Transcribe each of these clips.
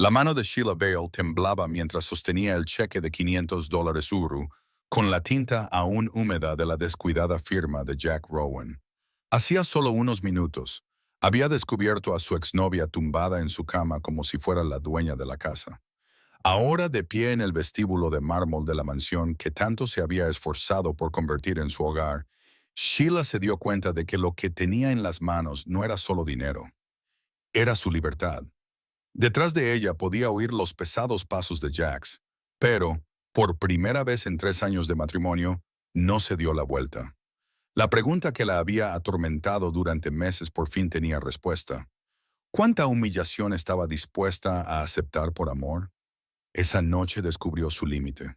La mano de Sheila Bale temblaba mientras sostenía el cheque de $500 Uru con la tinta aún húmeda de la descuidada firma de Jack Rowan. Hacía solo unos minutos, había descubierto a su exnovia tumbada en su cama como si fuera la dueña de la casa. Ahora de pie en el vestíbulo de mármol de la mansión que tanto se había esforzado por convertir en su hogar, Sheila se dio cuenta de que lo que tenía en las manos no era solo dinero, era su libertad. Detrás de ella podía oír los pesados pasos de Jax, pero, por primera vez en 3 años de matrimonio, no se dio la vuelta. La pregunta que la había atormentado durante meses por fin tenía respuesta. ¿Cuánta humillación estaba dispuesta a aceptar por amor? Esa noche descubrió su límite.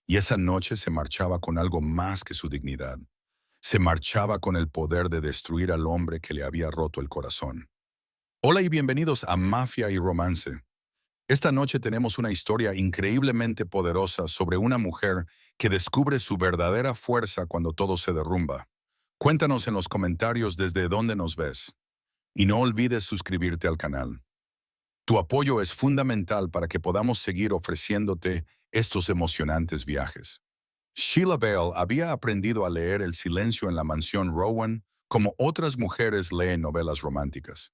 Y esa noche se marchaba con algo más que su dignidad. Se marchaba con el poder de destruir al hombre que le había roto el corazón. Hola y bienvenidos a Mafia y Romance. Esta noche tenemos una historia increíblemente poderosa sobre una mujer que descubre su verdadera fuerza cuando todo se derrumba. Cuéntanos en los comentarios desde dónde nos ves. Y no olvides suscribirte al canal. Tu apoyo es fundamental para que podamos seguir ofreciéndote estos emocionantes viajes. Sheila Bale había aprendido a leer el silencio en la mansión Rowan como otras mujeres leen novelas románticas.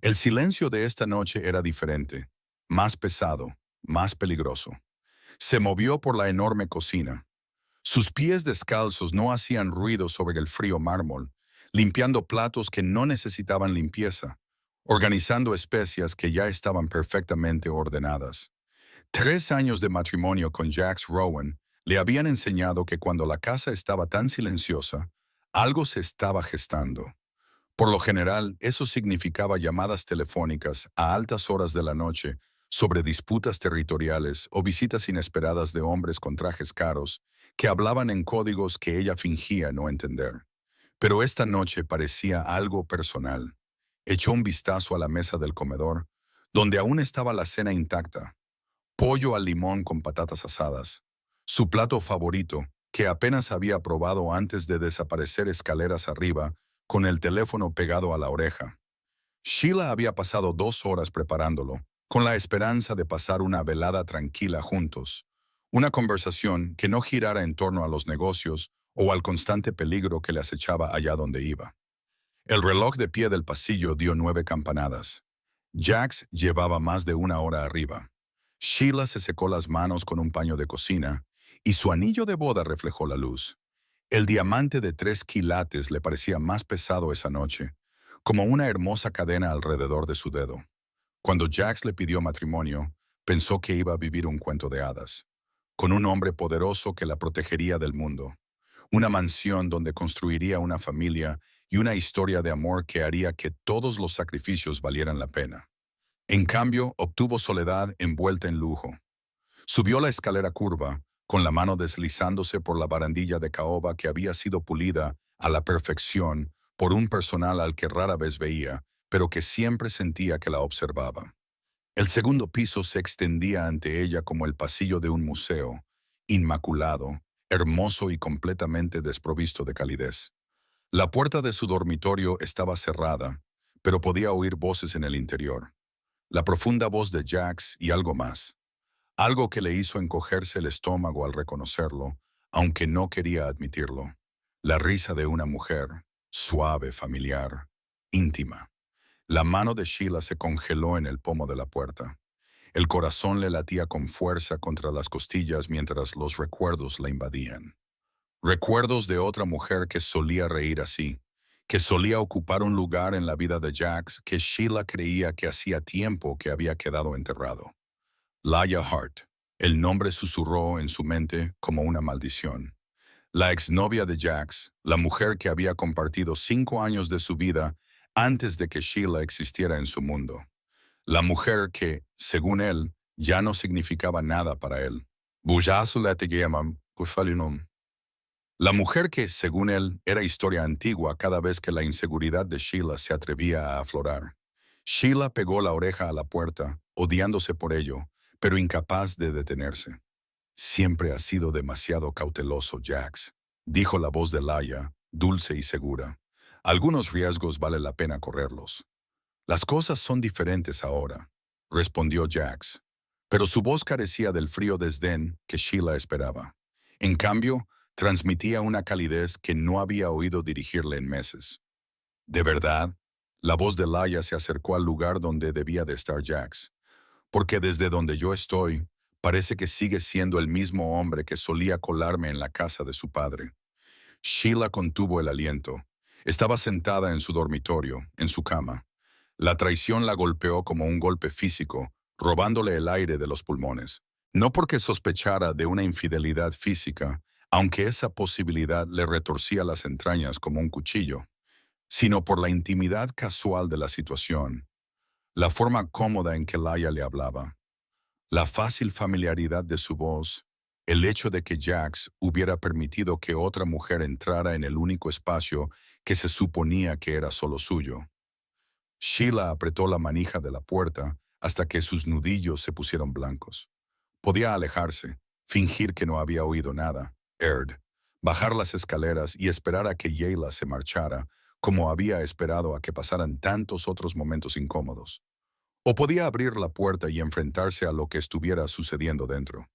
El silencio de esta noche era diferente, más pesado, más peligroso. Se movió por la enorme cocina. Sus pies descalzos no hacían ruido sobre el frío mármol, limpiando platos que no necesitaban limpieza, organizando especias que ya estaban perfectamente ordenadas. 3 años de matrimonio con Jax Rowan le habían enseñado que cuando la casa estaba tan silenciosa, algo se estaba gestando. Por lo general, eso significaba llamadas telefónicas a altas horas de la noche sobre disputas territoriales o visitas inesperadas de hombres con trajes caros que hablaban en códigos que ella fingía no entender. Pero esta noche parecía algo personal. Echó un vistazo a la mesa del comedor, donde aún estaba la cena intacta. Pollo al limón con patatas asadas. Su plato favorito, que apenas había probado antes de desaparecer escaleras arriba, con el teléfono pegado a la oreja. Sheila había pasado 2 horas preparándolo, con la esperanza de pasar una velada tranquila juntos. Una conversación que no girara en torno a los negocios o al constante peligro que le acechaba allá donde iba. El reloj de pie del pasillo dio 9 campanadas. Jax llevaba más de 1 hora arriba. Sheila se secó las manos con un paño de cocina y su anillo de boda reflejó la luz. El diamante de 3 quilates le parecía más pesado esa noche, como una hermosa cadena alrededor de su dedo. Cuando Jax le pidió matrimonio, pensó que iba a vivir un cuento de hadas, con un hombre poderoso que la protegería del mundo, una mansión donde construiría una familia y una historia de amor que haría que todos los sacrificios valieran la pena. En cambio, obtuvo soledad envuelta en lujo. Subió la escalera curva, con la mano deslizándose por la barandilla de caoba que había sido pulida a la perfección por un personal al que rara vez veía, pero que siempre sentía que la observaba. El segundo piso se extendía ante ella como el pasillo de un museo, inmaculado, hermoso y completamente desprovisto de calidez. La puerta de su dormitorio estaba cerrada, pero podía oír voces en el interior. La profunda voz de Jax y algo más. Algo que le hizo encogerse el estómago al reconocerlo, aunque no quería admitirlo. La risa de una mujer, suave, familiar, íntima. La mano de Sheila se congeló en el pomo de la puerta. El corazón le latía con fuerza contra las costillas mientras los recuerdos la invadían. Recuerdos de otra mujer que solía reír así, que solía ocupar un lugar en la vida de Jax que Sheila creía que hacía tiempo que había quedado enterrado. Laia Hart. El nombre susurró en su mente como una maldición. La exnovia de Jax, la mujer que había compartido 5 años de su vida antes de que Sheila existiera en su mundo. La mujer que, según él, ya no significaba nada para él. La mujer que, según él, era historia antigua cada vez que la inseguridad de Sheila se atrevía a aflorar. Sheila pegó la oreja a la puerta, odiándose por ello, pero incapaz de detenerse. Siempre ha sido demasiado cauteloso, Jax, dijo la voz de Laia, dulce y segura. Algunos riesgos vale la pena correrlos. Las cosas son diferentes ahora, respondió Jax. pero su voz carecía del frío desdén que Sheila esperaba. En cambio, transmitía una calidez que no había oído dirigirle en meses. De verdad, la voz de Laia se acercó al lugar donde debía de estar Jax, porque desde donde yo estoy, parece que sigue siendo el mismo hombre que solía colarme en la casa de su padre. Sheila contuvo el aliento. Estaba sentada en su dormitorio, en su cama. La traición la golpeó como un golpe físico, robándole el aire de los pulmones. No porque sospechara de una infidelidad física, aunque esa posibilidad le retorcía las entrañas como un cuchillo, sino por la intimidad casual de la situación, la forma cómoda en que Laia le hablaba, la fácil familiaridad de su voz, el hecho de que Jax hubiera permitido que otra mujer entrara en el único espacio que se suponía que era solo suyo. Sheila apretó la manija de la puerta hasta que sus nudillos se pusieron blancos. Podía alejarse, fingir que no había oído nada, bajar las escaleras y esperar a que Yayla se marchara, como había esperado a que pasaran tantos otros momentos incómodos. O podía abrir la puerta y enfrentarse a lo que estuviera sucediendo dentro.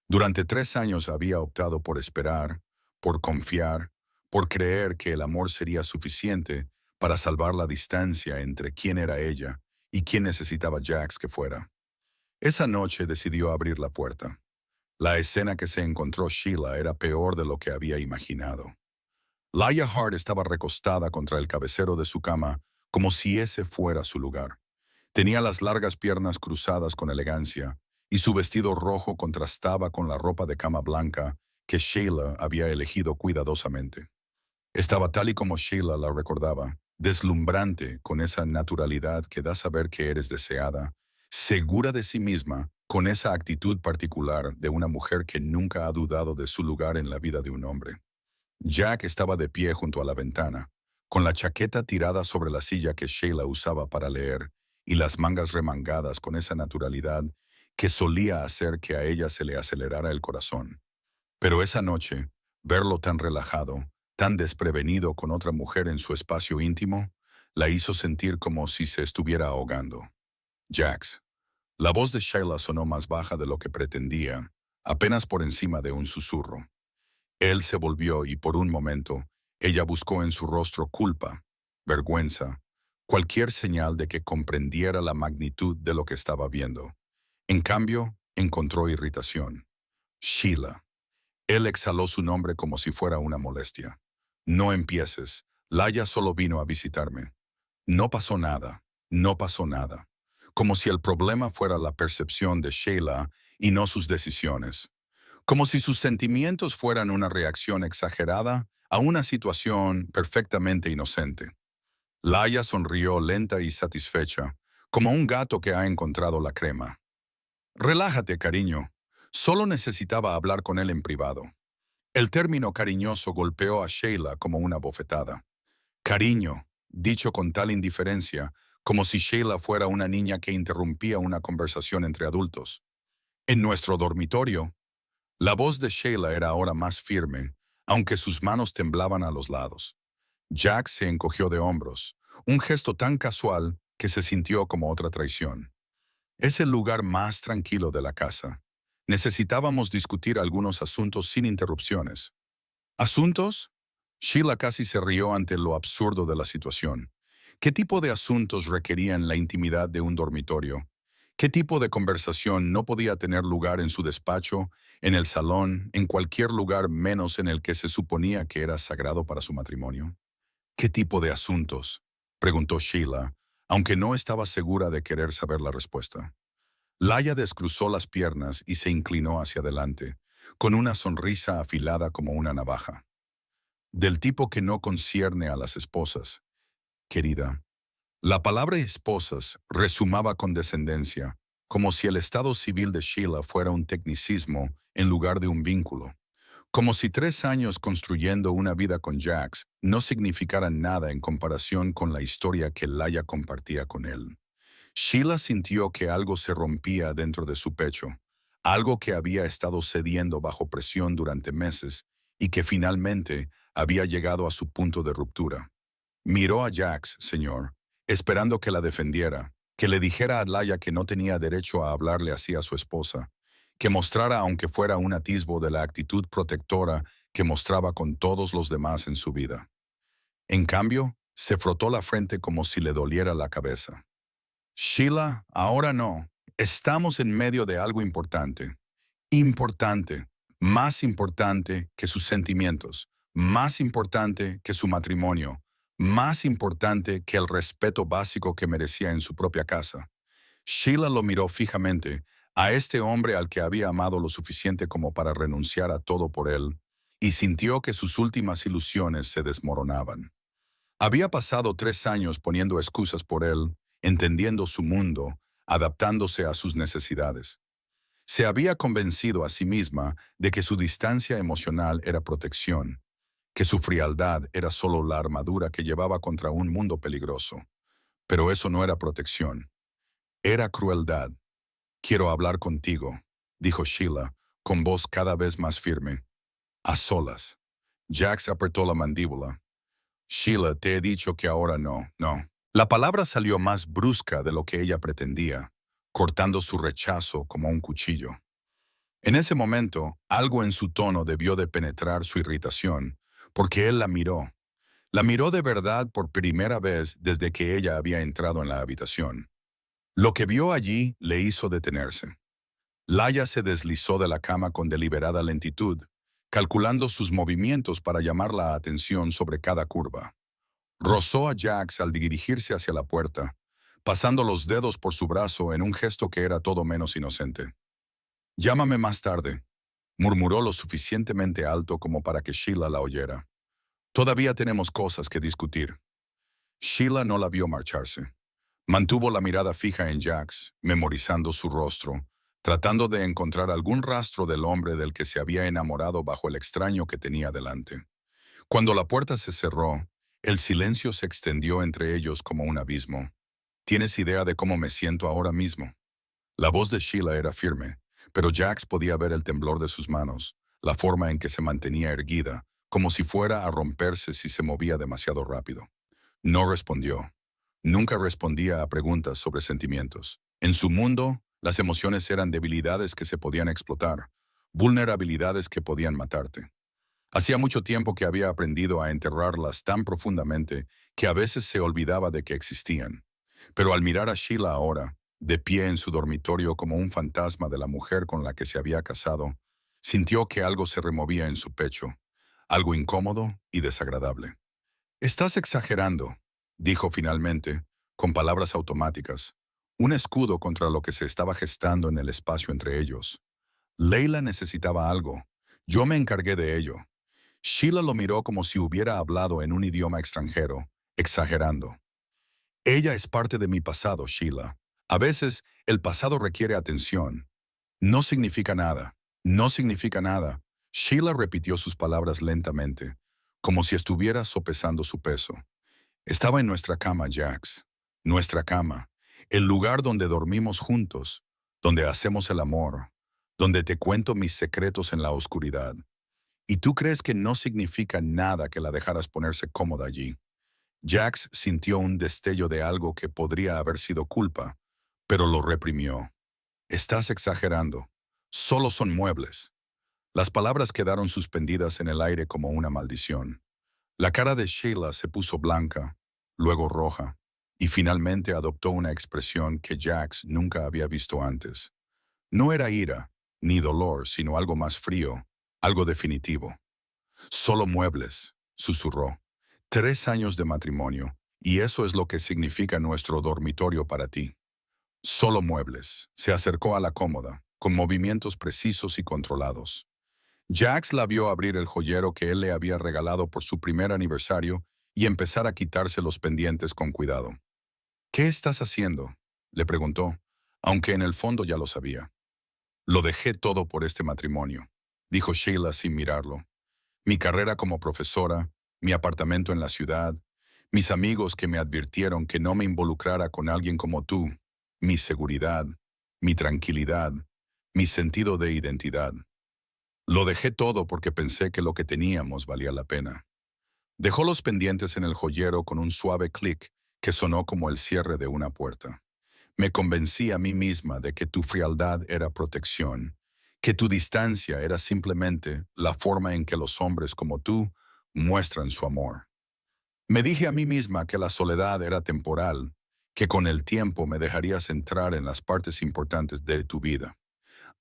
Durante 3 años había optado por esperar, por confiar, por creer que el amor sería suficiente para salvar la distancia entre quién era ella y quién necesitaba Jax que fuera. Esa noche decidió abrir la puerta. La escena que se encontró Sheila era peor de lo que había imaginado. Laia Hart estaba recostada contra el cabecero de su cama como si ese fuera su lugar. Tenía las largas piernas cruzadas con elegancia, y su vestido rojo contrastaba con la ropa de cama blanca que Sheila había elegido cuidadosamente. Estaba tal y como Sheila la recordaba, deslumbrante con esa naturalidad que da saber que eres deseada, segura de sí misma, con esa actitud particular de una mujer que nunca ha dudado de su lugar en la vida de un hombre. Jack estaba de pie junto a la ventana, con la chaqueta tirada sobre la silla que Sheila usaba para leer y las mangas remangadas con esa naturalidad que solía hacer que a ella se le acelerara el corazón. Pero esa noche, verlo tan relajado, tan desprevenido con otra mujer en su espacio íntimo, la hizo sentir como si se estuviera ahogando. Jax. La voz de Sheila sonó más baja de lo que pretendía, apenas por encima de un susurro. Él se volvió y por un momento, ella buscó en su rostro culpa, vergüenza, cualquier señal de que comprendiera la magnitud de lo que estaba viendo. En cambio, encontró irritación. Sheila. Él exhaló su nombre como si fuera una molestia. No empieces. Laia solo vino a visitarme. No pasó nada. No pasó nada. Como si el problema fuera la percepción de Sheila y no sus decisiones. Como si sus sentimientos fueran una reacción exagerada a una situación perfectamente inocente. Laia sonrió lenta y satisfecha, como un gato que ha encontrado la crema. Relájate, cariño. Solo necesitaba hablar con él en privado. El término cariñoso golpeó a Sheila como una bofetada. Cariño, dicho con tal indiferencia, como si Sheila fuera una niña que interrumpía una conversación entre adultos. En nuestro dormitorio, la voz de Sheila era ahora más firme, aunque sus manos temblaban a los lados. Jack se encogió de hombros, un gesto tan casual que se sintió como otra traición. Es el lugar más tranquilo de la casa. Necesitábamos discutir algunos asuntos sin interrupciones. ¿Asuntos? Sheila casi se rió ante lo absurdo de la situación. ¿Qué tipo de asuntos requerían la intimidad de un dormitorio? ¿Qué tipo de conversación no podía tener lugar en su despacho, en el salón, en cualquier lugar menos en el que se suponía que era sagrado para su matrimonio? ¿Qué tipo de asuntos? Preguntó Sheila, aunque no estaba segura de querer saber la respuesta. Laia descruzó las piernas y se inclinó hacia adelante, con una sonrisa afilada como una navaja. Del tipo que no concierne a las esposas, querida. La palabra esposas resumaba con descendencia, como si el estado civil de Sheila fuera un tecnicismo en lugar de un vínculo. Como si 3 años construyendo una vida con Jax no significaran nada en comparación con la historia que Laia compartía con él. Sheila sintió que algo se rompía dentro de su pecho, algo que había estado cediendo bajo presión durante meses y que finalmente había llegado a su punto de ruptura. Miró a Jax, señor, esperando que la defendiera, que le dijera a Laya que no tenía derecho a hablarle así a su esposa, que mostrara aunque fuera un atisbo de la actitud protectora que mostraba con todos los demás en su vida. En cambio, se frotó la frente como si le doliera la cabeza. Sheila, ahora no. Estamos en medio de algo importante. Importante. Más importante que sus sentimientos. Más importante que su matrimonio. Más importante que el respeto básico que merecía en su propia casa. Sheila lo miró fijamente, a este hombre al que había amado lo suficiente como para renunciar a todo por él, y sintió que sus últimas ilusiones se desmoronaban. Había pasado 3 años poniendo excusas por él, entendiendo su mundo, adaptándose a sus necesidades. Se había convencido a sí misma de que su distancia emocional era protección, que su frialdad era solo la armadura que llevaba contra un mundo peligroso. Pero eso no era protección, era crueldad. «Quiero hablar contigo», dijo Sheila, con voz cada vez más firme. «A solas». Jax apretó la mandíbula. «Sheila, te he dicho que ahora no, no». La palabra salió más brusca de lo que ella pretendía, cortando su rechazo como un cuchillo. En ese momento, algo en su tono debió de penetrar su irritación, porque él la miró. La miró de verdad por primera vez desde que ella había entrado en la habitación. Lo que vio allí le hizo detenerse. Laya se deslizó de la cama con deliberada lentitud, calculando sus movimientos para llamar la atención sobre cada curva. Rozó a Jax al dirigirse hacia la puerta, pasando los dedos por su brazo en un gesto que era todo menos inocente. «Llámame más tarde», murmuró lo suficientemente alto como para que Sheila la oyera. «Todavía tenemos cosas que discutir». Sheila no la vio marcharse. Mantuvo la mirada fija en Jax, memorizando su rostro, tratando de encontrar algún rastro del hombre del que se había enamorado bajo el extraño que tenía delante. Cuando la puerta se cerró, el silencio se extendió entre ellos como un abismo. «¿Tienes idea de cómo me siento ahora mismo?» La voz de Sheila era firme, pero Jax podía ver el temblor de sus manos, la forma en que se mantenía erguida, como si fuera a romperse si se movía demasiado rápido. No respondió. Nunca respondía a preguntas sobre sentimientos. En su mundo, las emociones eran debilidades que se podían explotar, vulnerabilidades que podían matarte. Hacía mucho tiempo que había aprendido a enterrarlas tan profundamente que a veces se olvidaba de que existían. Pero al mirar a Sheila ahora, de pie en su dormitorio como un fantasma de la mujer con la que se había casado, sintió que algo se removía en su pecho, algo incómodo y desagradable. «Estás exagerando», dijo finalmente, con palabras automáticas, un escudo contra lo que se estaba gestando en el espacio entre ellos. Leila necesitaba algo. Yo me encargué de ello. Sheila lo miró como si hubiera hablado en un idioma extranjero, exagerando. «Ella es parte de mi pasado, Sheila. A veces, el pasado requiere atención. No significa nada. No significa nada». Sheila repitió sus palabras lentamente, como si estuviera sopesando su peso. «Estaba en nuestra cama, Jax. Nuestra cama. El lugar donde dormimos juntos, donde hacemos el amor, donde te cuento mis secretos en la oscuridad. ¿Y tú crees que no significa nada que la dejaras ponerse cómoda allí?» Jax sintió un destello de algo que podría haber sido culpa, pero lo reprimió. «Estás exagerando. Solo son muebles». Las palabras quedaron suspendidas en el aire como una maldición. La cara de Sheila se puso blanca, luego roja, y finalmente adoptó una expresión que Jax nunca había visto antes. No era ira, ni dolor, sino algo más frío, algo definitivo. «Solo muebles», susurró. «3 años de matrimonio, y eso es lo que significa nuestro dormitorio para ti. Solo muebles». Se acercó a la cómoda, con movimientos precisos y controlados. Jax la vio abrir el joyero que él le había regalado por su primer aniversario y empezar a quitarse los pendientes con cuidado. «¿Qué estás haciendo?», le preguntó, aunque en el fondo ya lo sabía. «Lo dejé todo por este matrimonio», dijo Sheila sin mirarlo. «Mi carrera como profesora, mi apartamento en la ciudad, mis amigos que me advirtieron que no me involucrara con alguien como tú, mi seguridad, mi tranquilidad, mi sentido de identidad. Lo dejé todo porque pensé que lo que teníamos valía la pena». Dejó los pendientes en el joyero con un suave clic que sonó como el cierre de una puerta. Me convencí a mí misma de que tu frialdad era protección, que tu distancia era simplemente la forma en que los hombres como tú muestran su amor. Me dije a mí misma que la soledad era temporal, que con el tiempo me dejarías entrar en las partes importantes de tu vida.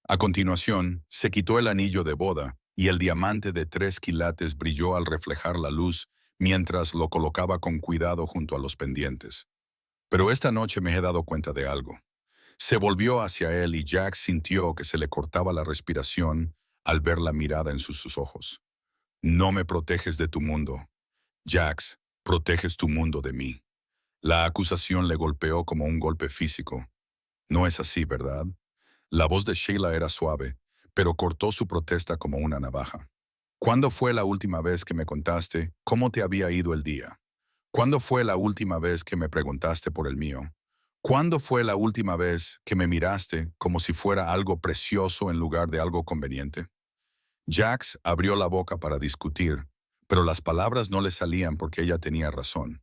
A continuación, se quitó el anillo de boda y el diamante de 3 quilates brilló al reflejar la luz mientras lo colocaba con cuidado junto a los pendientes. Pero esta noche me he dado cuenta de algo. Se volvió hacia él y Jack sintió que se le cortaba la respiración al ver la mirada en sus ojos. No me proteges de tu mundo. Jax, proteges tu mundo de mí. La acusación le golpeó como un golpe físico. No es así, ¿verdad? La voz de Sheila era suave, pero cortó su protesta como una navaja. ¿Cuándo fue la última vez que me contaste cómo te había ido el día? ¿Cuándo fue la última vez que me preguntaste por el mío? ¿Cuándo fue la última vez que me miraste como si fuera algo precioso en lugar de algo conveniente? Jax abrió la boca para discutir, pero las palabras no le salían porque ella tenía razón,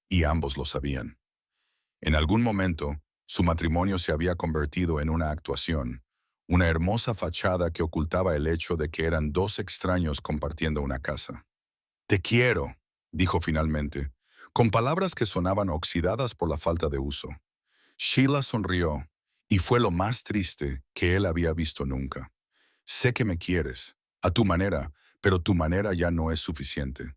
y ambos lo sabían. En algún momento, su matrimonio se había convertido en una actuación, una hermosa fachada que ocultaba el hecho de que eran dos extraños compartiendo una casa. Te quiero, dijo finalmente, con palabras que sonaban oxidadas por la falta de uso. Sheila sonrió, y fue lo más triste que él había visto nunca. Sé que me quieres, a tu manera, pero tu manera ya no es suficiente.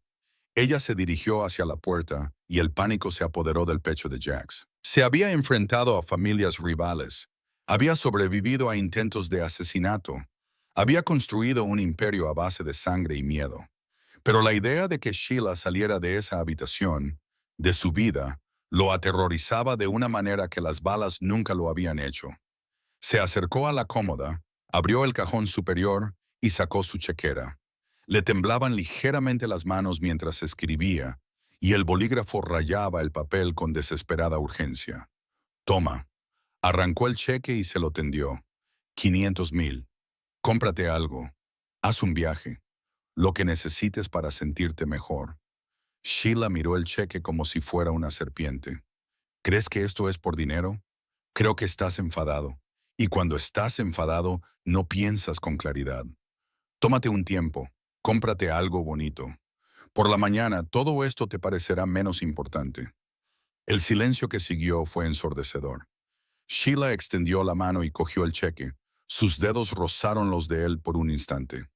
Ella se dirigió hacia la puerta y el pánico se apoderó del pecho de Jax. Se había enfrentado a familias rivales. Había sobrevivido a intentos de asesinato. Había construido un imperio a base de sangre y miedo. Pero la idea de que Sheila saliera de esa habitación, de su vida, lo aterrorizaba de una manera que las balas nunca lo habían hecho. Se acercó a la cómoda, abrió el cajón superior y sacó su chequera. Le temblaban ligeramente las manos mientras escribía, y el bolígrafo rayaba el papel con desesperada urgencia. Toma. Arrancó el cheque y se lo tendió. 500,000. Cómprate algo. Haz un viaje. Lo que necesites para sentirte mejor. Sheila miró el cheque como si fuera una serpiente. ¿Crees que esto es por dinero? Creo que estás enfadado. Y cuando estás enfadado, no piensas con claridad. Tómate un tiempo. Cómprate algo bonito. Por la mañana, todo esto te parecerá menos importante. El silencio que siguió fue ensordecedor. Sheila extendió la mano y cogió el cheque. Sus dedos rozaron los de él por un instante.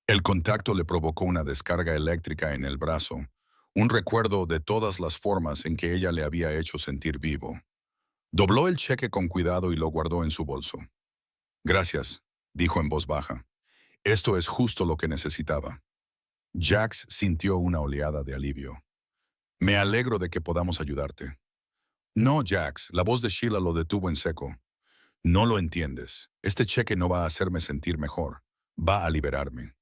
El contacto le provocó una descarga eléctrica en el brazo, un recuerdo de todas las formas en que ella le había hecho sentir vivo. Dobló el cheque con cuidado y lo guardó en su bolso. Gracias, dijo en voz baja. Esto es justo lo que necesitaba. Jax sintió una oleada de alivio. Me alegro de que podamos ayudarte. No, Jax, la voz de Sheila lo detuvo en seco. No lo entiendes. Este cheque no va a hacerme sentir mejor. Va a liberarme.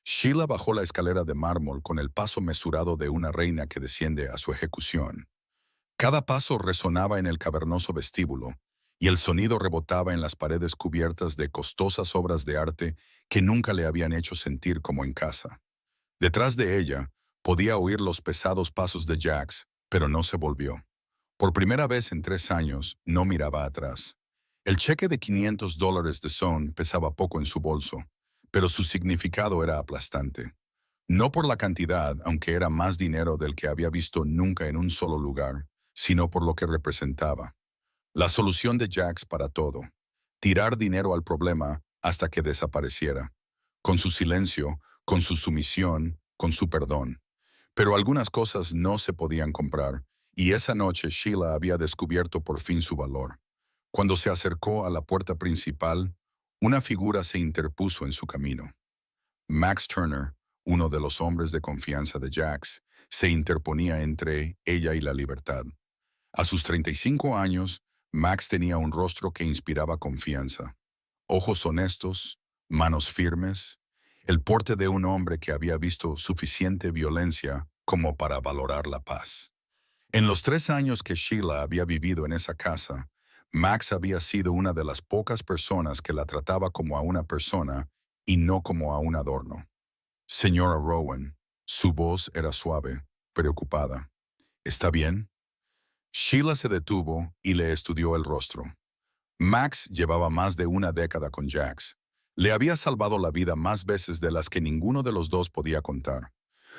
Sheila bajó la escalera de mármol con el paso mesurado de una reina que desciende a su ejecución. Cada paso resonaba en el cavernoso vestíbulo, y el sonido rebotaba en las paredes cubiertas de costosas obras de arte que nunca le habían hecho sentir como en casa. Detrás de ella, podía oír los pesados pasos de Jax, pero no se volvió. Por primera vez en 3 años, no miraba atrás. El cheque de $500 de Son pesaba poco en su bolso, pero su significado era aplastante. No por la cantidad, aunque era más dinero del que había visto nunca en un solo lugar, sino por lo que representaba. La solución de Jax para todo. Tirar dinero al problema hasta que desapareciera. Con su silencio, con su sumisión, con su perdón. Pero algunas cosas no se podían comprar, y esa noche Sheila había descubierto por fin su valor. Cuando se acercó a la puerta principal, una figura se interpuso en su camino. Max Turner, uno de los hombres de confianza de Jax, se interponía entre ella y la libertad. A sus 35 años, Max tenía un rostro que inspiraba confianza. Ojos honestos, manos firmes, el porte de un hombre que había visto suficiente violencia como para valorar la paz. En los 3 años que Sheila había vivido en esa casa, Max había sido una de las pocas personas que la trataba como a una persona y no como a un adorno. Señora Rowan, su voz era suave, preocupada. ¿Está bien? Sheila se detuvo y le estudió el rostro. Max llevaba más de una década con Jax. Le había salvado la vida más veces de las que ninguno de los dos podía contar.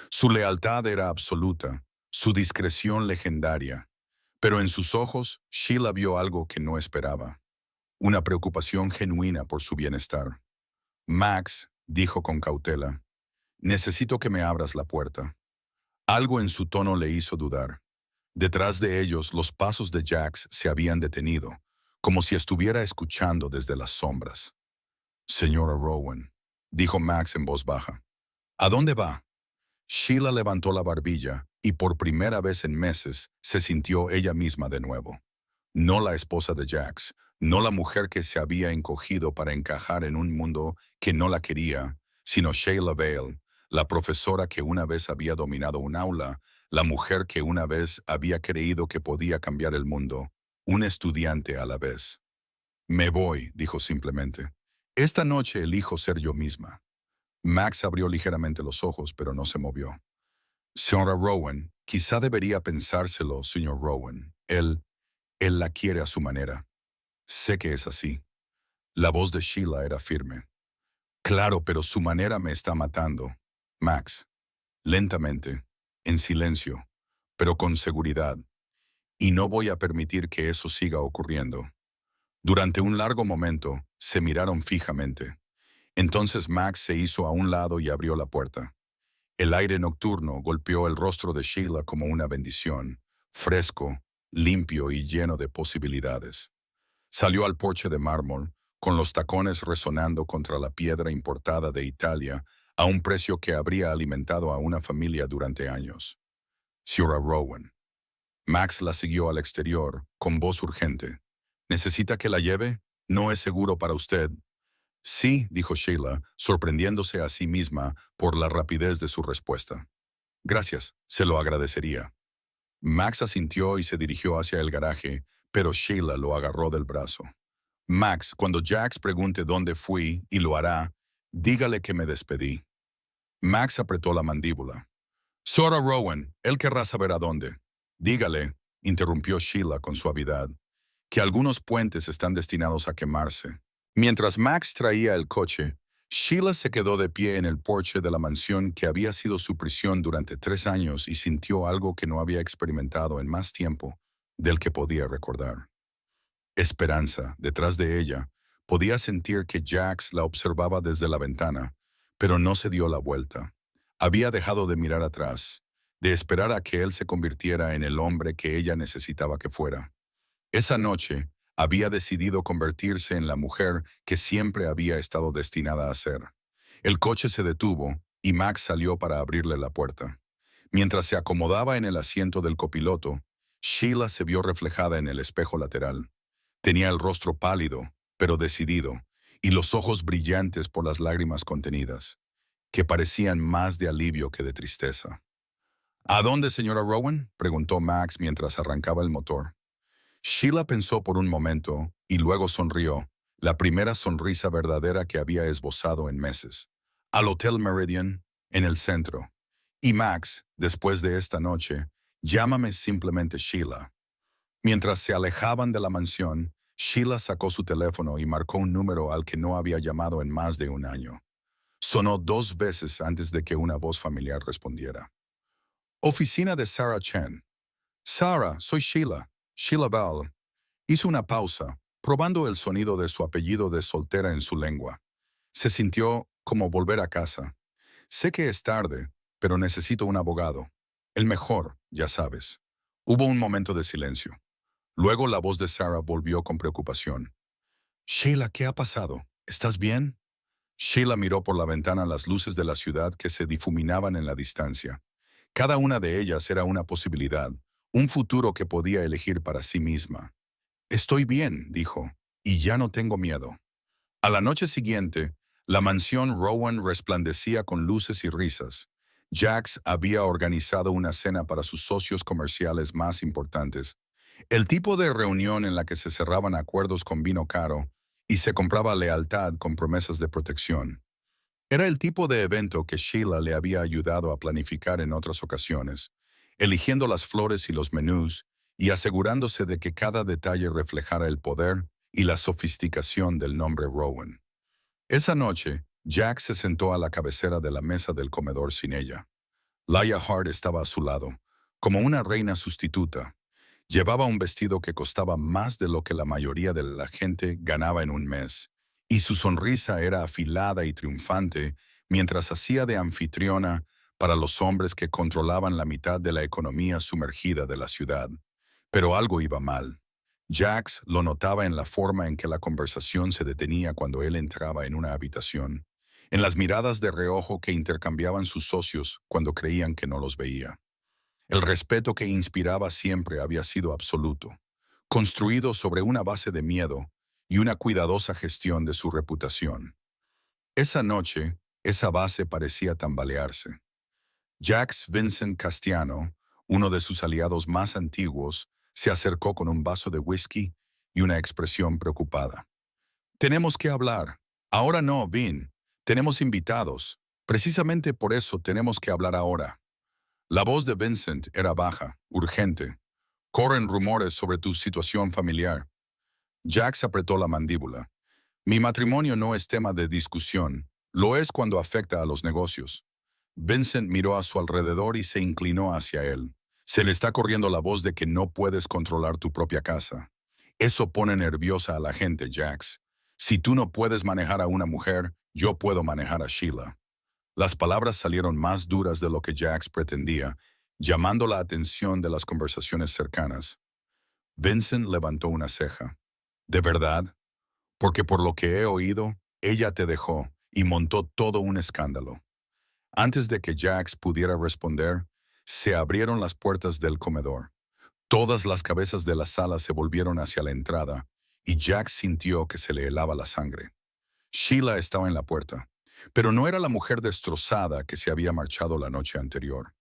Su lealtad era absoluta, su discreción legendaria. Pero en sus ojos, Sheila vio algo que no esperaba. Una preocupación genuina por su bienestar. Max, dijo con cautela, necesito que me abras la puerta. Algo en su tono le hizo dudar. Detrás de ellos, los pasos de Jax se habían detenido, como si estuviera escuchando desde las sombras. Señora Rowan, dijo Max en voz baja. ¿A dónde va? Sheila levantó la barbilla y por primera vez en meses se sintió ella misma de nuevo. No la esposa de Jax, no la mujer que se había encogido para encajar en un mundo que no la quería, sino Sheila Vale, la profesora que una vez había dominado un aula, la mujer que una vez había creído que podía cambiar el mundo, un estudiante a la vez. Me voy, dijo simplemente. Esta noche elijo ser yo misma. Max abrió ligeramente los ojos, pero no se movió. Señora Rowan, quizá debería pensárselo, señor Rowan. Él la quiere a su manera. Sé que es así. La voz de Sheila era firme. Claro, pero su manera me está matando. Max, lentamente, en silencio, pero con seguridad. Y no voy a permitir que eso siga ocurriendo. Durante un largo momento, se miraron fijamente. Entonces Max se hizo a un lado y abrió la puerta. El aire nocturno golpeó el rostro de Sheila como una bendición, fresco, limpio y lleno de posibilidades. Salió al porche de mármol, con los tacones resonando contra la piedra importada de Italia a un precio que habría alimentado a una familia durante años. Señora Rowan. Max la siguió al exterior, con voz urgente. ¿Necesita que la lleve? No es seguro para usted. Sí, dijo Sheila, sorprendiéndose a sí misma por la rapidez de su respuesta. Gracias, se lo agradecería. Max asintió y se dirigió hacia el garaje, pero Sheila lo agarró del brazo. Max, cuando Jax pregunte dónde fui, y lo hará, dígale que me despedí. Max apretó la mandíbula. Sora Rowan, él querrá saber a dónde. Dígale, interrumpió Sheila con suavidad, que algunos puentes están destinados a quemarse. Mientras Max traía el coche, Sheila se quedó de pie en el porche de la mansión que había sido su prisión durante 3 años y sintió algo que no había experimentado en más tiempo del que podía recordar. Esperanza, detrás de ella, podía sentir que Jax la observaba desde la ventana, pero no se dio la vuelta. Había dejado de mirar atrás, de esperar a que él se convirtiera en el hombre que ella necesitaba que fuera. Esa noche, había decidido convertirse en la mujer que siempre había estado destinada a ser. El coche se detuvo y Max salió para abrirle la puerta. Mientras se acomodaba en el asiento del copiloto, Sheila se vio reflejada en el espejo lateral. Tenía el rostro pálido, pero decidido, y los ojos brillantes por las lágrimas contenidas, que parecían más de alivio que de tristeza. ¿A dónde, señora Rowan? Preguntó Max mientras arrancaba el motor. Sheila pensó por un momento y luego sonrió, la primera sonrisa verdadera que había esbozado en meses. Al Hotel Meridian, en el centro. Y Max, después de esta noche, llámame simplemente Sheila. Mientras se alejaban de la mansión, Sheila sacó su teléfono y marcó un número al que no había llamado en más de un año. Sonó 2 veces antes de que una voz familiar respondiera. Oficina de Sarah Chen. Sarah, soy Sheila. Sheila Ball. Hizo una pausa, probando el sonido de su apellido de soltera en su lengua. Se sintió como volver a casa. Sé que es tarde, pero necesito un abogado. El mejor, ya sabes. Hubo un momento de silencio. Luego la voz de Sarah volvió con preocupación. Sheila, ¿qué ha pasado? ¿Estás bien? Sheila miró por la ventana las luces de la ciudad que se difuminaban en la distancia. Cada una de ellas era una posibilidad, un futuro que podía elegir para sí misma. Estoy bien, dijo, y ya no tengo miedo. A la noche siguiente, la mansión Rowan resplandecía con luces y risas. Jax había organizado una cena para sus socios comerciales más importantes, el tipo de reunión en la que se cerraban acuerdos con vino caro y se compraba lealtad con promesas de protección. Era el tipo de evento que Sheila le había ayudado a planificar en otras ocasiones, eligiendo las flores y los menús y asegurándose de que cada detalle reflejara el poder y la sofisticación del nombre Rowan. Esa noche, Jack se sentó a la cabecera de la mesa del comedor sin ella. Laia Hart estaba a su lado, como una reina sustituta. Llevaba un vestido que costaba más de lo que la mayoría de la gente ganaba en un mes, y su sonrisa era afilada y triunfante mientras hacía de anfitriona para los hombres que controlaban la mitad de la economía sumergida de la ciudad. Pero algo iba mal. Jax lo notaba en la forma en que la conversación se detenía cuando él entraba en una habitación, en las miradas de reojo que intercambiaban sus socios cuando creían que no los veía. El respeto que inspiraba siempre había sido absoluto, construido sobre una base de miedo y una cuidadosa gestión de su reputación. Esa noche, esa base parecía tambalearse. Jax Vincent Castiano, uno de sus aliados más antiguos, se acercó con un vaso de whisky y una expresión preocupada. Tenemos que hablar. Ahora no, Vin. Tenemos invitados. Precisamente por eso tenemos que hablar ahora. La voz de Vincent era baja, urgente. Corren rumores sobre tu situación familiar. Jax apretó la mandíbula. Mi matrimonio no es tema de discusión. Lo es cuando afecta a los negocios. Vincent miró a su alrededor y se inclinó hacia él. Se le está corriendo la voz de que no puedes controlar tu propia casa. Eso pone nerviosa a la gente, Jax. Si tú no puedes manejar a una mujer, yo puedo manejar a Sheila. Las palabras salieron más duras de lo que Jax pretendía, llamando la atención de las conversaciones cercanas. Vincent levantó una ceja. ¿De verdad? Porque por lo que he oído, ella te dejó y montó todo un escándalo. Antes de que Jax pudiera responder, se abrieron las puertas del comedor. Todas las cabezas de la sala se volvieron hacia la entrada, y Jax sintió que se le helaba la sangre. Sheila estaba en la puerta, pero no era la mujer destrozada que se había marchado la noche anterior.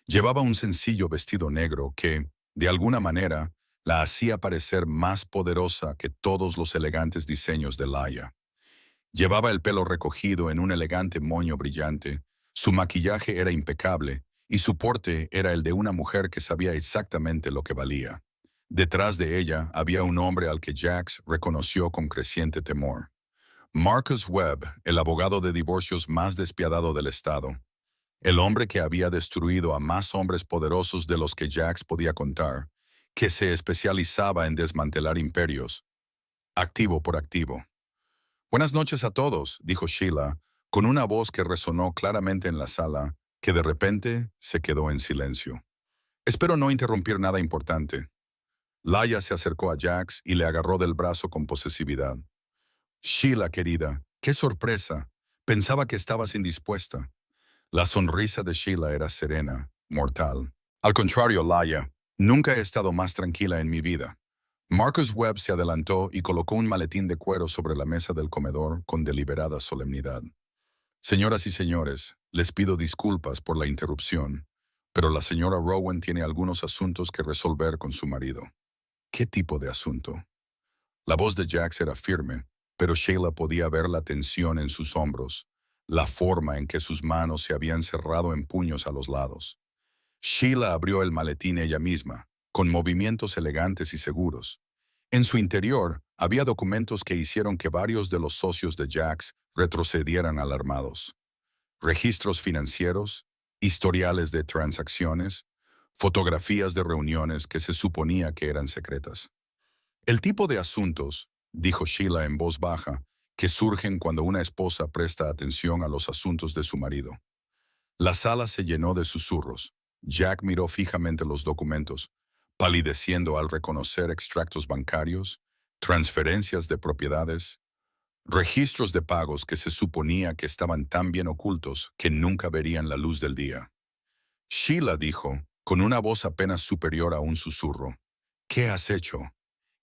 Llevaba un sencillo vestido negro que, de alguna manera, la hacía parecer más poderosa que todos los elegantes diseños de Laia. Llevaba el pelo recogido en un elegante moño brillante, su maquillaje era impecable y su porte era el de una mujer que sabía exactamente lo que valía. Detrás de ella había un hombre al que Jax reconoció con creciente temor. Marcus Webb, el abogado de divorcios más despiadado del estado. El hombre que había destruido a más hombres poderosos de los que Jax podía contar, que se especializaba en desmantelar imperios, activo por activo. Buenas noches a todos, dijo Sheila, con una voz que resonó claramente en la sala, que de repente se quedó en silencio. Espero no interrumpir nada importante. Laia se acercó a Jax y le agarró del brazo con posesividad. Sheila, querida, qué sorpresa. Pensaba que estabas indispuesta. La sonrisa de Sheila era serena, mortal. Al contrario, Laia, nunca he estado más tranquila en mi vida. Marcus Webb se adelantó y colocó un maletín de cuero sobre la mesa del comedor con deliberada solemnidad. Señoras y señores, les pido disculpas por la interrupción, pero la señora Rowan tiene algunos asuntos que resolver con su marido. ¿Qué tipo de asunto? La voz de Jax era firme, pero Sheila podía ver la tensión en sus hombros, la forma en que sus manos se habían cerrado en puños a los lados. Sheila abrió el maletín ella misma, con movimientos elegantes y seguros. En su interior había documentos que hicieron que varios de los socios de Jax retrocedieran alarmados. Registros financieros, historiales de transacciones, fotografías de reuniones que se suponía que eran secretas. El tipo de asuntos, dijo Sheila en voz baja, que surgen cuando una esposa presta atención a los asuntos de su marido. La sala se llenó de susurros. Jack miró fijamente los documentos, palideciendo al reconocer extractos bancarios, transferencias de propiedades, registros de pagos que se suponía que estaban tan bien ocultos que nunca verían la luz del día. Sheila dijo, con una voz apenas superior a un susurro, ¿qué has hecho?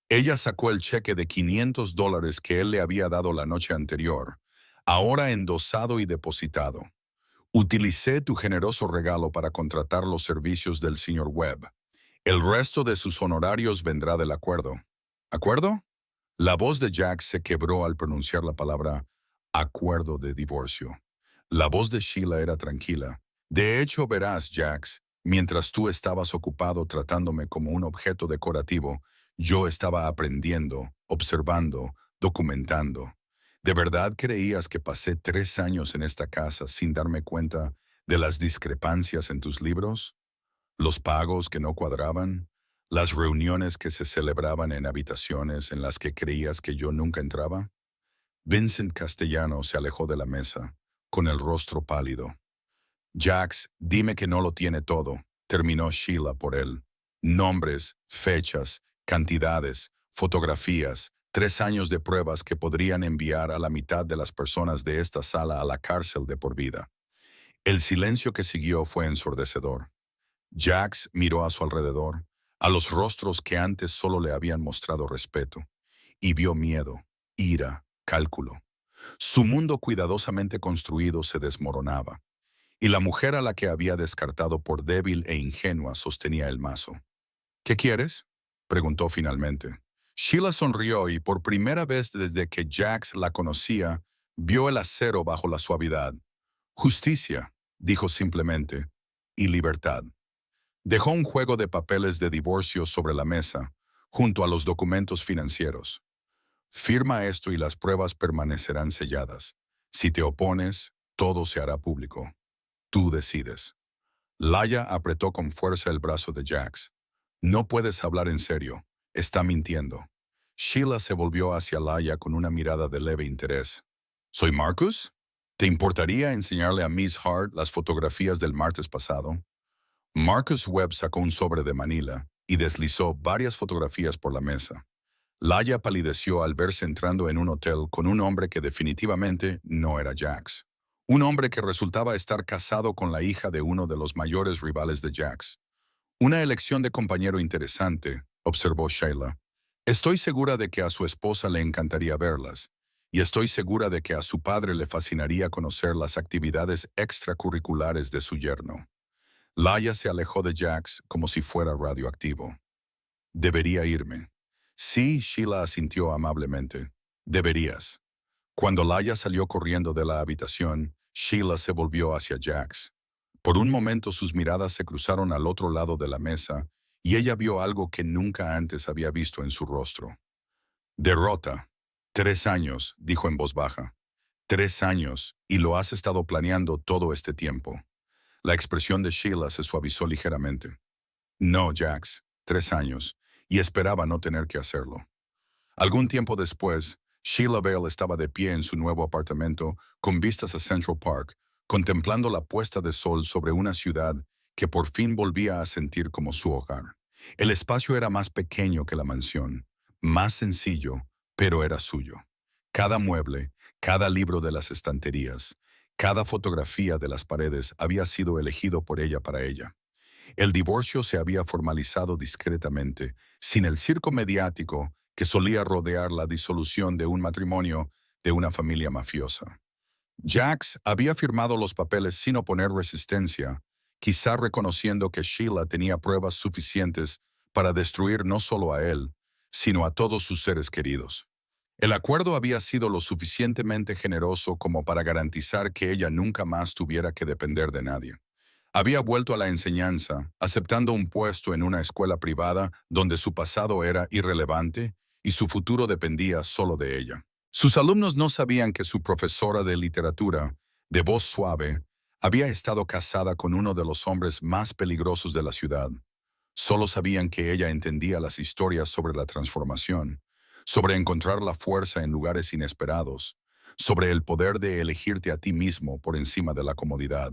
Ella sacó el cheque de $500 que él le había dado la noche anterior, ahora endosado y depositado. Utilicé tu generoso regalo para contratar los servicios del señor Webb. El resto de sus honorarios vendrá del acuerdo. ¿Acuerdo? La voz de Jack se quebró al pronunciar la palabra acuerdo de divorcio. La voz de Sheila era tranquila. De hecho, verás, Jax, Mientras tú estabas ocupado tratándome como un objeto decorativo, yo estaba aprendiendo, observando, documentando. ¿De verdad creías que pasé 3 años en esta casa sin darme cuenta de las discrepancias en tus libros? ¿Los pagos que no cuadraban? ¿Las reuniones que se celebraban en habitaciones en las que creías que yo nunca entraba? Vincent Castellano se alejó de la mesa, con el rostro pálido. Jax, dime que no lo tiene todo, terminó Sheila por él. Nombres, fechas, cantidades, fotografías, 3 años de pruebas que podrían enviar a la mitad de las personas de esta sala a la cárcel de por vida. El silencio que siguió fue ensordecedor. Jax miró a su alrededor, a los rostros que antes solo le habían mostrado respeto, y vio miedo, ira, cálculo. Su mundo cuidadosamente construido se desmoronaba, y la mujer a la que había descartado por débil e ingenua sostenía el mazo. ¿Qué quieres?, preguntó finalmente. Sheila sonrió y por primera vez desde que Jax la conocía, vio el acero bajo la suavidad. Justicia, dijo simplemente, y libertad. Dejó un juego de papeles de divorcio sobre la mesa, junto a los documentos financieros. Firma esto y las pruebas permanecerán selladas. Si te opones, todo se hará público. Tú decides. Laia apretó con fuerza el brazo de Jax. No puedes hablar en serio. Está mintiendo. Sheila se volvió hacia Laia con una mirada de leve interés. ¿Soy Marcus? ¿Te importaría enseñarle a Miss Hart las fotografías del martes pasado? Marcus Webb sacó un sobre de Manila y deslizó varias fotografías por la mesa. Laia palideció al verse entrando en un hotel con un hombre que definitivamente no era Jax. Un hombre que resultaba estar casado con la hija de uno de los mayores rivales de Jax. Una elección de compañero interesante, observó Sheila. Estoy segura de que a su esposa le encantaría verlas, y estoy segura de que a su padre le fascinaría conocer las actividades extracurriculares de su yerno. Laia se alejó de Jax como si fuera radioactivo. Debería irme. Sí, Sheila asintió amablemente. Deberías. Cuando Laia salió corriendo de la habitación, Sheila se volvió hacia Jax. Por un momento sus miradas se cruzaron al otro lado de la mesa y ella vio algo que nunca antes había visto en su rostro. Derrota. 3 años, dijo en voz baja. 3 años, y lo has estado planeando todo este tiempo. La expresión de Sheila se suavizó ligeramente. No, Jax, 3 años, y esperaba no tener que hacerlo. Algún tiempo después, Sheila Bell estaba de pie en su nuevo apartamento con vistas a Central Park, contemplando la puesta de sol sobre una ciudad que por fin volvía a sentir como su hogar. El espacio era más pequeño que la mansión, más sencillo, pero era suyo. Cada mueble, cada libro de las estanterías, cada fotografía de las paredes había sido elegido por ella para ella. El divorcio se había formalizado discretamente, sin el circo mediático que solía rodear la disolución de un matrimonio de una familia mafiosa. Jax había firmado los papeles sin oponer resistencia, quizá reconociendo que Sheila tenía pruebas suficientes para destruir no solo a él, sino a todos sus seres queridos. El acuerdo había sido lo suficientemente generoso como para garantizar que ella nunca más tuviera que depender de nadie. Había vuelto a la enseñanza, aceptando un puesto en una escuela privada donde su pasado era irrelevante y su futuro dependía solo de ella. Sus alumnos no sabían que su profesora de literatura, de voz suave, había estado casada con uno de los hombres más peligrosos de la ciudad. Solo sabían que ella entendía las historias sobre la transformación, sobre encontrar la fuerza en lugares inesperados, sobre el poder de elegirte a ti mismo por encima de la comodidad.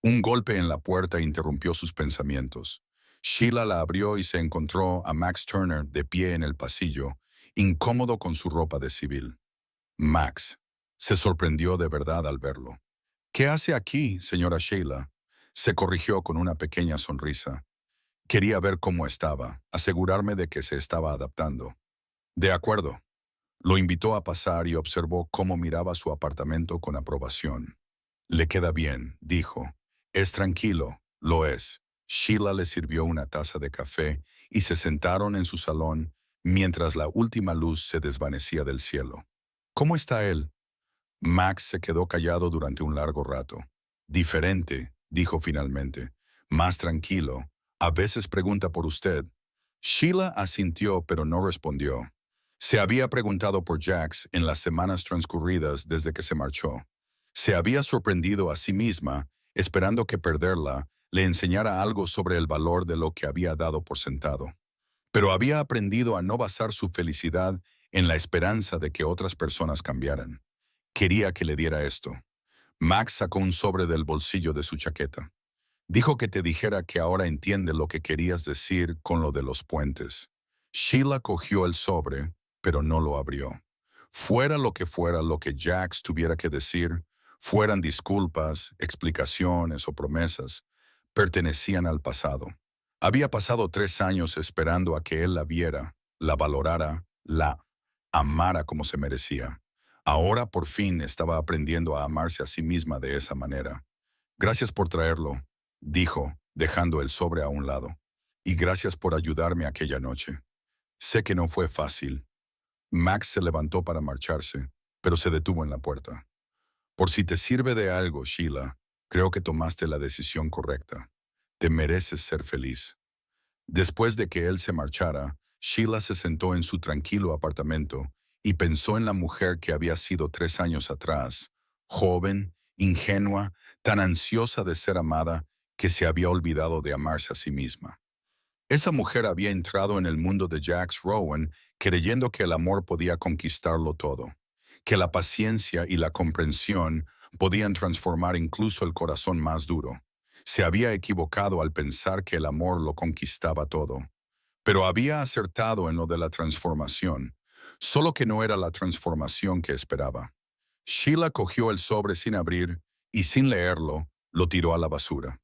Un golpe en la puerta interrumpió sus pensamientos. Sheila la abrió y se encontró a Max Turner de pie en el pasillo, incómodo con su ropa de civil. Max se sorprendió de verdad al verlo. ¿Qué hace aquí, señora Sheila? Se corrigió con una pequeña sonrisa. Quería ver cómo estaba, asegurarme de que se estaba adaptando. De acuerdo. Lo invitó a pasar y observó cómo miraba su apartamento con aprobación. Le queda bien, dijo. Es tranquilo, lo es. Sheila le sirvió una taza de café y se sentaron en su salón mientras la última luz se desvanecía del cielo. ¿Cómo está él? Max se quedó callado durante un largo rato. Diferente, dijo finalmente. Más tranquilo, a veces pregunta por usted. Sheila asintió pero no respondió. Se había preguntado por Jax en las semanas transcurridas desde que se marchó. Se había sorprendido a sí misma, esperando que perderla le enseñara algo sobre el valor de lo que había dado por sentado. Pero había aprendido a no basar su felicidad en la esperanza de que otras personas cambiaran. Quería que le diera esto. Max sacó un sobre del bolsillo de su chaqueta. Dijo que te dijera que ahora entiende lo que querías decir con lo de los puentes. Sheila cogió el sobre, pero no lo abrió. Fuera lo que Jax tuviera que decir, fueran disculpas, explicaciones o promesas, pertenecían al pasado. Había pasado 3 años esperando a que él la viera, la valorara, la amara como se merecía. Ahora por fin estaba aprendiendo a amarse a sí misma de esa manera. Gracias por traerlo, dijo, dejando el sobre a un lado. Y gracias por ayudarme aquella noche. Sé que no fue fácil. Max se levantó para marcharse, pero se detuvo en la puerta. Por si te sirve de algo, Sheila, creo que tomaste la decisión correcta. Te mereces ser feliz. Después de que él se marchara, Sheila se sentó en su tranquilo apartamento y pensó en la mujer que había sido 3 años atrás, joven, ingenua, tan ansiosa de ser amada que se había olvidado de amarse a sí misma. Esa mujer había entrado en el mundo de Jax Rowan creyendo que el amor podía conquistarlo todo, que la paciencia y la comprensión podían transformar incluso el corazón más duro. Se había equivocado al pensar que el amor lo conquistaba todo, pero había acertado en lo de la transformación, solo que no era la transformación que esperaba. Sheila cogió el sobre sin abrir y sin leerlo, lo tiró a la basura.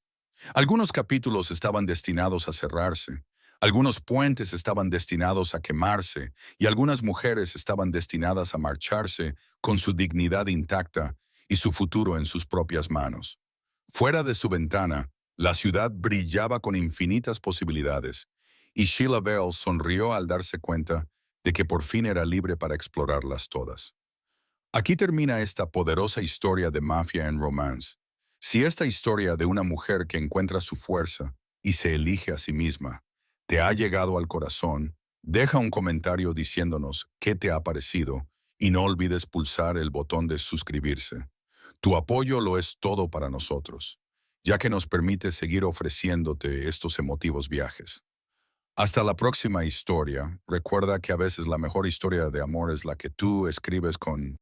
Algunos capítulos estaban destinados a cerrarse, algunos puentes estaban destinados a quemarse y algunas mujeres estaban destinadas a marcharse con su dignidad intacta y su futuro en sus propias manos. Fuera de su ventana, la ciudad brillaba con infinitas posibilidades y Sheila Bell sonrió al darse cuenta de que por fin era libre para explorarlas todas. Aquí termina esta poderosa historia de Mafia en Romance. Si esta historia de una mujer que encuentra su fuerza y se elige a sí misma te ha llegado al corazón, deja un comentario diciéndonos qué te ha parecido y no olvides pulsar el botón de suscribirse. Tu apoyo lo es todo para nosotros, ya que nos permite seguir ofreciéndote estos emotivos viajes. Hasta la próxima historia. Recuerda que a veces la mejor historia de amor es la que tú escribes con